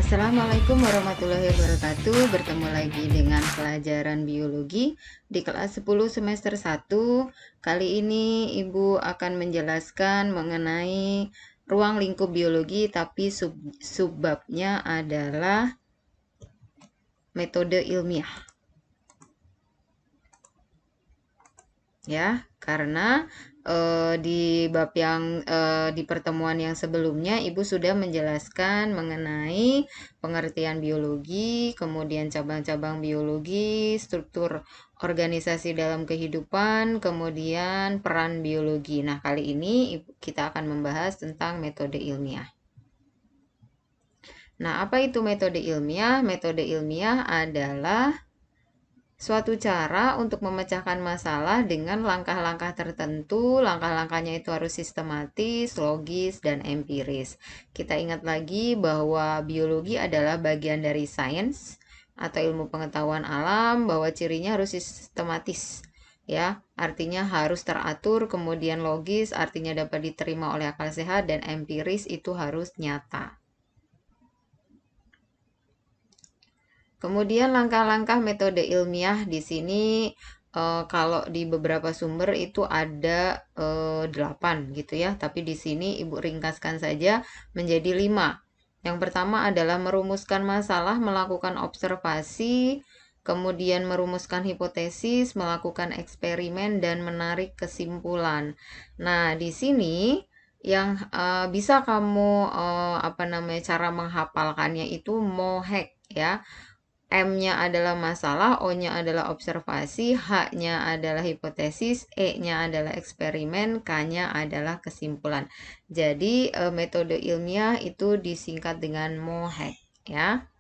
Assalamualaikum warahmatullahi wabarakatuh. Bertemu lagi dengan pelajaran biologi di kelas 10 semester 1. Kali ini Ibu akan menjelaskan mengenai ruang lingkup biologi, tapi subbabnya adalah metode ilmiah. Ya, karena di bab yang di pertemuan yang sebelumnya Ibu sudah menjelaskan mengenai pengertian biologi, kemudian cabang-cabang biologi, struktur organisasi dalam kehidupan, kemudian peran biologi. Nah, kali ini kita akan membahas tentang metode ilmiah. Nah, apa itu metode ilmiah? Metode ilmiah adalah suatu cara untuk memecahkan masalah dengan langkah-langkah tertentu. Langkah-langkahnya itu harus sistematis, logis, dan empiris. Kita ingat lagi bahwa biologi adalah bagian dari sains atau ilmu pengetahuan alam, bahwa cirinya harus sistematis. Ya, artinya harus teratur, kemudian logis, artinya dapat diterima oleh akal sehat, dan empiris itu harus nyata. Kemudian langkah-langkah metode ilmiah di sini kalau di beberapa sumber itu ada 8 gitu ya, tapi di sini Ibu ringkaskan saja menjadi 5. Yang pertama adalah merumuskan masalah, melakukan observasi, kemudian merumuskan hipotesis, melakukan eksperimen, dan menarik kesimpulan. Nah, di sini yang bisa kamu cara menghafalkannya itu MOHEK ya. M-nya adalah masalah, O-nya adalah observasi, H-nya adalah hipotesis, E-nya adalah eksperimen, K-nya adalah kesimpulan. Jadi metode ilmiah itu disingkat dengan MOHEK ya.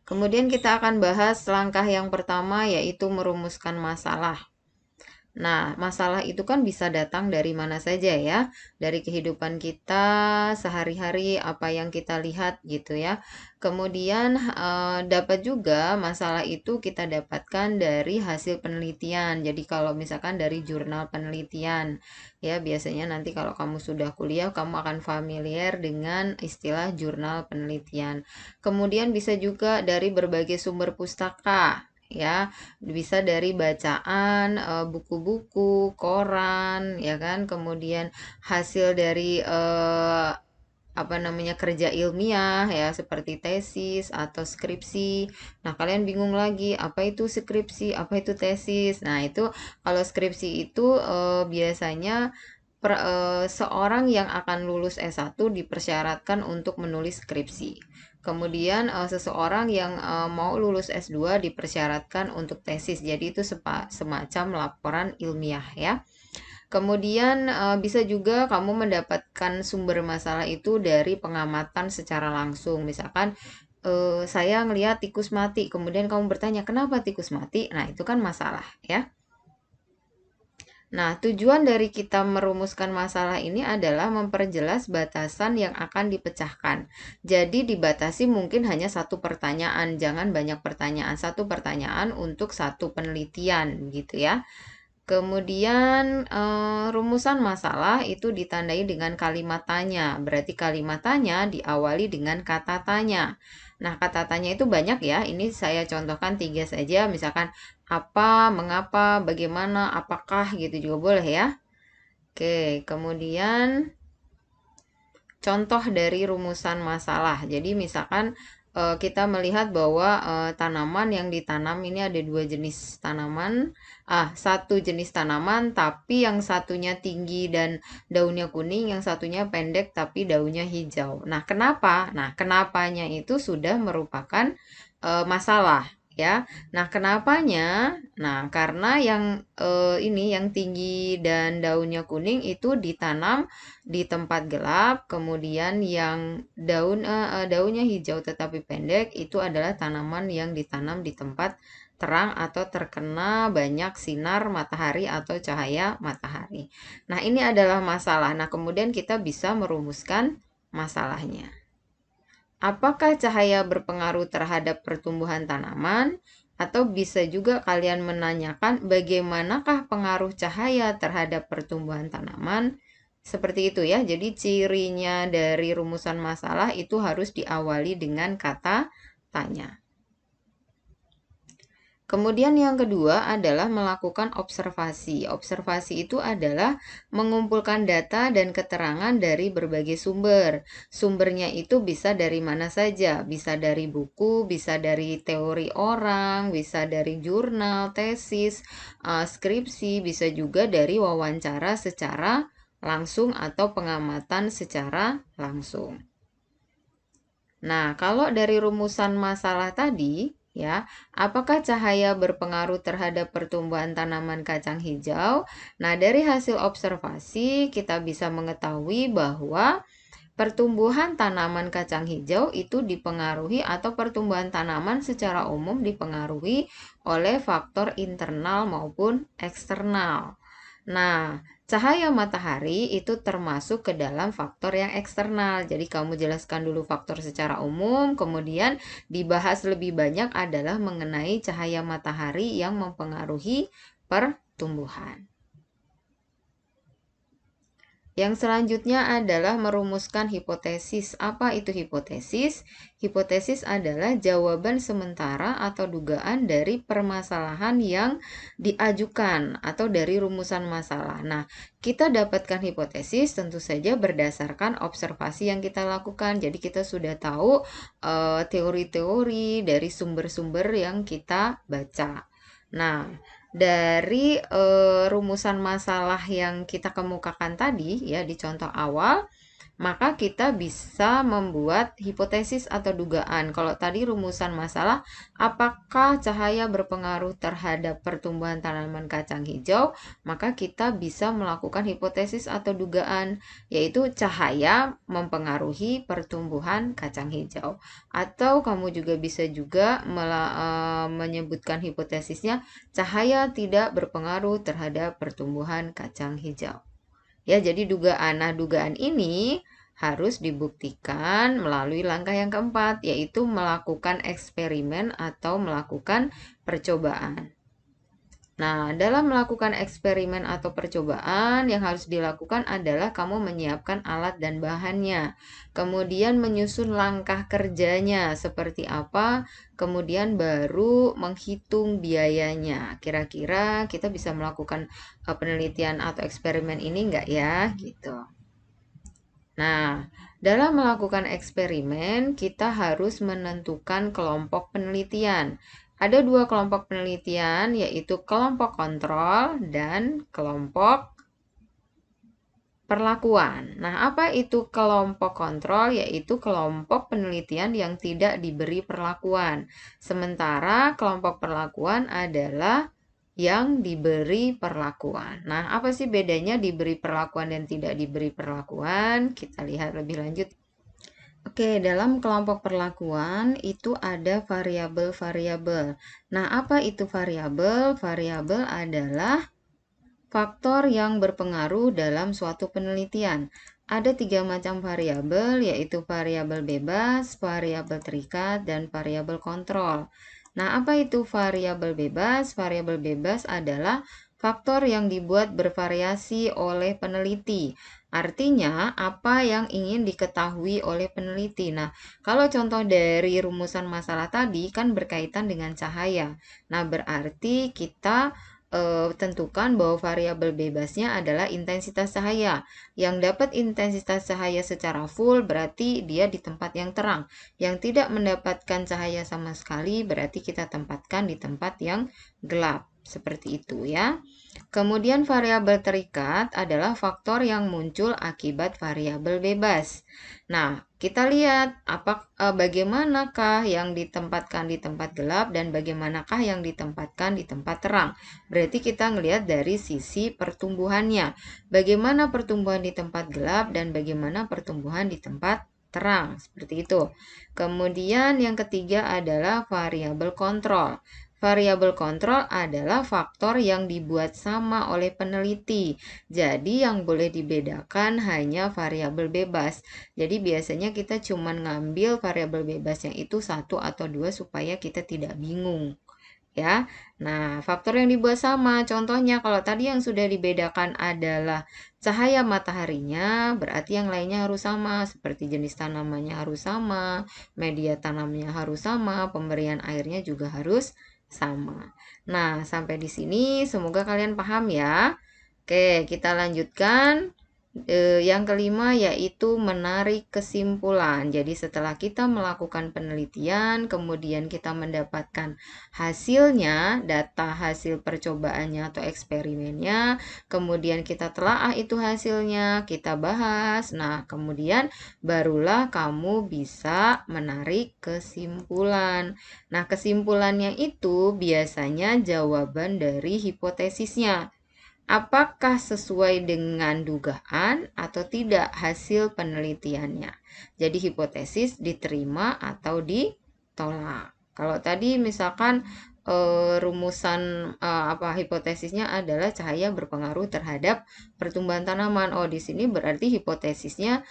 Kemudian kita akan bahas langkah yang pertama, yaitu merumuskan masalah. Nah, masalah itu kan bisa datang dari mana saja ya, dari kehidupan kita sehari-hari, apa yang kita lihat gitu ya. Kemudian dapat juga masalah itu kita dapatkan dari hasil penelitian. Jadi kalau misalkan dari jurnal penelitian, ya biasanya nanti kalau kamu sudah kuliah, kamu akan familiar dengan istilah jurnal penelitian. Kemudian bisa juga dari berbagai sumber pustaka. Ya, bisa dari bacaan, buku-buku, koran, ya kan, kemudian hasil dari kerja ilmiah ya, seperti tesis atau skripsi. Nah, kalian bingung lagi apa itu skripsi, apa itu tesis. Nah, itu kalau skripsi itu biasanya seorang yang akan lulus S1 dipersyaratkan untuk menulis skripsi. Kemudian seseorang yang mau lulus S2 dipersyaratkan untuk tesis. Jadi itu semacam laporan ilmiah ya. Kemudian bisa juga kamu mendapatkan sumber masalah itu dari pengamatan secara langsung. Misalkan saya ngelihat tikus mati, kemudian kamu bertanya kenapa tikus mati? Nah, itu kan masalah ya. Nah, tujuan dari kita merumuskan masalah ini adalah memperjelas batasan yang akan dipecahkan. Jadi dibatasi mungkin hanya satu pertanyaan, jangan banyak pertanyaan. Satu pertanyaan untuk satu penelitian gitu ya. Kemudian rumusan masalah itu ditandai dengan kalimat tanya. Berarti kalimat tanya diawali dengan kata tanya. Nah, kata tanya itu banyak ya. Ini saya contohkan 3 saja. Misalkan apa, mengapa, bagaimana, apakah gitu juga boleh ya. Oke, kemudian contoh dari rumusan masalah. Jadi misalkan kita melihat bahwa tanaman yang ditanam ini ada 2 jenis tanaman. Satu jenis tanaman tapi yang satunya tinggi dan daunnya kuning, yang satunya pendek tapi daunnya hijau. Nah, kenapa? Nah, kenapanya itu sudah merupakan masalah ya. Nah, kenapanya? Nah, karena yang yang tinggi dan daunnya kuning itu ditanam di tempat gelap, kemudian yang daunnya hijau tetapi pendek itu adalah tanaman yang ditanam di tempat terang atau terkena banyak sinar matahari atau cahaya matahari. Nah, ini adalah masalah. Nah, kemudian kita bisa merumuskan masalahnya. Apakah cahaya berpengaruh terhadap pertumbuhan tanaman? Atau bisa juga kalian menanyakan bagaimanakah pengaruh cahaya terhadap pertumbuhan tanaman? Seperti itu ya. Jadi cirinya dari rumusan masalah itu harus diawali dengan kata tanya. Kemudian yang kedua adalah melakukan observasi. Observasi itu adalah mengumpulkan data dan keterangan dari berbagai sumber. Sumbernya itu bisa dari mana saja, bisa dari buku, bisa dari teori orang, bisa dari jurnal, tesis, skripsi, bisa juga dari wawancara secara langsung atau pengamatan secara langsung. Nah, kalau dari rumusan masalah tadi, ya, apakah cahaya berpengaruh terhadap pertumbuhan tanaman kacang hijau? Nah, dari hasil observasi kita bisa mengetahui bahwa pertumbuhan tanaman kacang hijau itu dipengaruhi atau pertumbuhan tanaman secara umum dipengaruhi oleh faktor internal maupun eksternal. Nah, cahaya matahari itu termasuk ke dalam faktor yang eksternal. Jadi kamu jelaskan dulu faktor secara umum, kemudian dibahas lebih banyak adalah mengenai cahaya matahari yang mempengaruhi pertumbuhan. Yang selanjutnya adalah merumuskan hipotesis. Apa itu hipotesis? Hipotesis adalah jawaban sementara atau dugaan dari permasalahan yang diajukan atau dari rumusan masalah. Nah, kita dapatkan hipotesis tentu saja berdasarkan observasi yang kita lakukan. Jadi kita sudah tahu teori-teori dari sumber-sumber yang kita baca. Nah, dari rumusan masalah yang kita kemukakan tadi ya di contoh awal, maka kita bisa membuat hipotesis atau dugaan. Kalau tadi rumusan masalah, apakah cahaya berpengaruh terhadap pertumbuhan tanaman kacang hijau, maka kita bisa melakukan hipotesis atau dugaan, yaitu cahaya mempengaruhi pertumbuhan kacang hijau. Atau kamu juga bisa juga menyebutkan hipotesisnya, cahaya tidak berpengaruh terhadap pertumbuhan kacang hijau. Ya, jadi dugaan. Nah, dugaan ini harus dibuktikan melalui langkah yang keempat, yaitu melakukan eksperimen atau melakukan percobaan. Nah, dalam melakukan eksperimen atau percobaan, yang harus dilakukan adalah kamu menyiapkan alat dan bahannya, kemudian menyusun langkah kerjanya seperti apa, kemudian baru menghitung biayanya. Kira-kira kita bisa melakukan penelitian atau eksperimen ini enggak ya, gitu. Nah, dalam melakukan eksperimen, kita harus menentukan kelompok penelitian. Ada dua kelompok penelitian, yaitu kelompok kontrol dan kelompok perlakuan. Nah, apa itu kelompok kontrol? Yaitu kelompok penelitian yang tidak diberi perlakuan. Sementara kelompok perlakuan adalah yang diberi perlakuan. Nah, apa sih bedanya diberi perlakuan dan tidak diberi perlakuan? Kita lihat lebih lanjut. Oke, dalam kelompok perlakuan itu ada variabel-variabel. Nah, apa itu variabel? Variabel adalah faktor yang berpengaruh dalam suatu penelitian. Ada 3 macam variabel, yaitu variabel bebas, variabel terikat, dan variabel kontrol. Nah, apa itu variabel bebas? Variabel bebas adalah faktor yang dibuat bervariasi oleh peneliti. Artinya, apa yang ingin diketahui oleh peneliti. Nah, kalau contoh dari rumusan masalah tadi kan berkaitan dengan cahaya. Nah, berarti kita tentukan bahwa variabel bebasnya adalah intensitas cahaya. Yang dapat intensitas cahaya secara full berarti dia di tempat yang terang. Yang tidak mendapatkan cahaya sama sekali berarti kita tempatkan di tempat yang gelap. Seperti itu ya. Kemudian variabel terikat adalah faktor yang muncul akibat variabel bebas. Nah, kita lihat bagaimanakah yang ditempatkan di tempat gelap dan bagaimanakah yang ditempatkan di tempat terang. Berarti kita ngelihat dari sisi pertumbuhannya. Bagaimana pertumbuhan di tempat gelap dan bagaimana pertumbuhan di tempat terang. Seperti itu. Kemudian yang ketiga adalah variabel kontrol. Variabel kontrol adalah faktor yang dibuat sama oleh peneliti. Jadi yang boleh dibedakan hanya variabel bebas. Jadi biasanya kita cuma ngambil variabel bebas yang itu 1 atau 2 supaya kita tidak bingung. ya. Nah, faktor yang dibuat sama, contohnya kalau tadi yang sudah dibedakan adalah cahaya mataharinya, berarti yang lainnya harus sama, seperti jenis tanamannya harus sama, media tanamnya harus sama, pemberian airnya juga harus sama. Nah, sampai di sini semoga kalian paham ya. Oke, kita lanjutkan. Yang kelima yaitu menarik kesimpulan. Jadi setelah kita melakukan penelitian, kemudian kita mendapatkan hasilnya, data hasil percobaannya atau eksperimennya, kemudian kita telaah itu hasilnya, kita bahas. Nah, kemudian barulah kamu bisa menarik kesimpulan. Nah, kesimpulannya itu biasanya jawaban dari hipotesisnya. Apakah sesuai dengan dugaan atau tidak hasil penelitiannya? Jadi hipotesis diterima atau ditolak. Kalau tadi misalkan rumusan hipotesisnya adalah cahaya berpengaruh terhadap pertumbuhan tanaman. Oh, di sini berarti hipotesisnya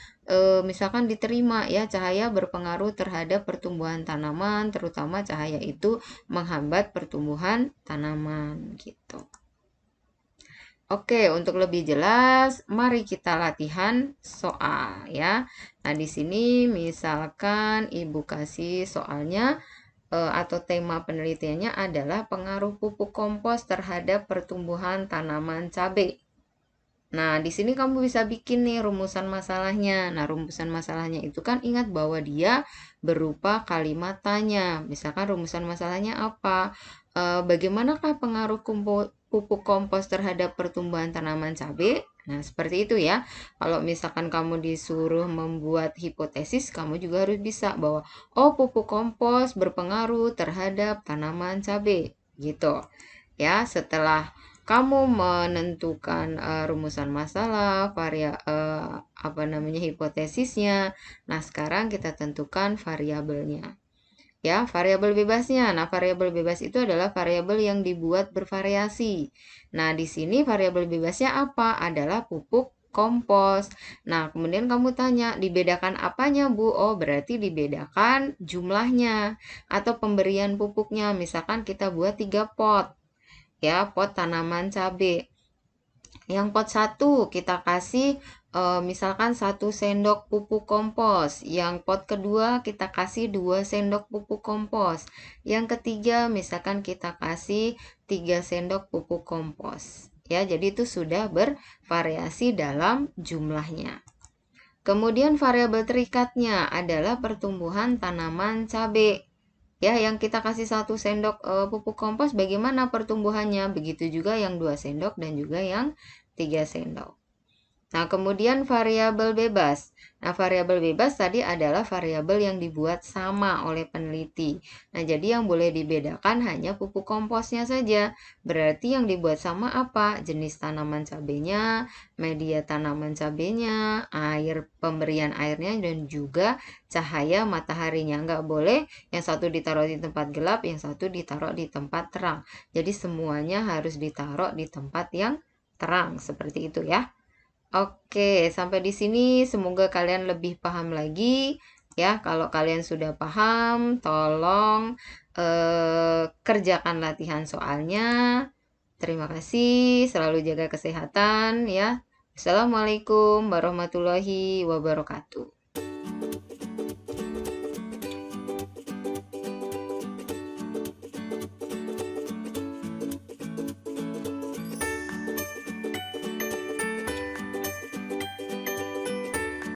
misalkan diterima ya, cahaya berpengaruh terhadap pertumbuhan tanaman, terutama cahaya itu menghambat pertumbuhan tanaman gitu. Oke, untuk lebih jelas, mari kita latihan soal ya. Nah, di sini misalkan Ibu kasih soalnya atau tema penelitiannya adalah pengaruh pupuk kompos terhadap pertumbuhan tanaman cabai. Nah, di sini kamu bisa bikin nih rumusan masalahnya. Nah, rumusan masalahnya itu kan ingat bahwa dia berupa kalimat tanya. Misalkan rumusan masalahnya apa? Bagaimanakah pengaruh pupuk kompos terhadap pertumbuhan tanaman cabai? Nah, seperti itu ya. Kalau misalkan kamu disuruh membuat hipotesis, kamu juga harus bisa bahwa, oh, pupuk kompos berpengaruh terhadap tanaman cabai. Gitu. Ya, setelah kamu menentukan rumusan masalah, hipotesisnya. Nah, sekarang kita tentukan variabelnya. Ya, variabel bebasnya. Nah, variabel bebas itu adalah variabel yang dibuat bervariasi. Nah, di sini variabel bebasnya apa? Adalah pupuk kompos. Nah, kemudian kamu tanya, dibedakan apanya, Bu? Oh, berarti dibedakan jumlahnya atau pemberian pupuknya. Misalkan kita buat 3 pot. Ya, pot tanaman cabai. Yang pot 1 kita kasih misalkan 1 sendok pupuk kompos. Yang pot kedua kita kasih 2 sendok pupuk kompos. Yang ketiga misalkan kita kasih 3 sendok pupuk kompos. Ya, jadi itu sudah bervariasi dalam jumlahnya. Kemudian variabel terikatnya adalah pertumbuhan tanaman cabai. Ya, yang kita kasih 1 sendok pupuk kompos, bagaimana pertumbuhannya? Begitu juga yang 2 sendok dan juga yang 3 sendok. Nah, kemudian variabel bebas. Nah, variabel bebas tadi adalah variabel yang dibuat sama oleh peneliti. Nah, jadi yang boleh dibedakan hanya pupuk komposnya saja. Berarti yang dibuat sama apa? Jenis tanaman cabenya, media tanaman cabenya, air, pemberian airnya, dan juga cahaya mataharinya. Nggak boleh yang satu ditaruh di tempat gelap, yang satu ditaruh di tempat terang. Jadi semuanya harus ditaruh di tempat yang terang, seperti itu ya. Oke, sampai di sini semoga kalian lebih paham lagi ya. Kalau kalian sudah paham, tolong kerjakan latihan soalnya. Terima kasih, selalu jaga kesehatan ya. Assalamualaikum warahmatullahi wabarakatuh.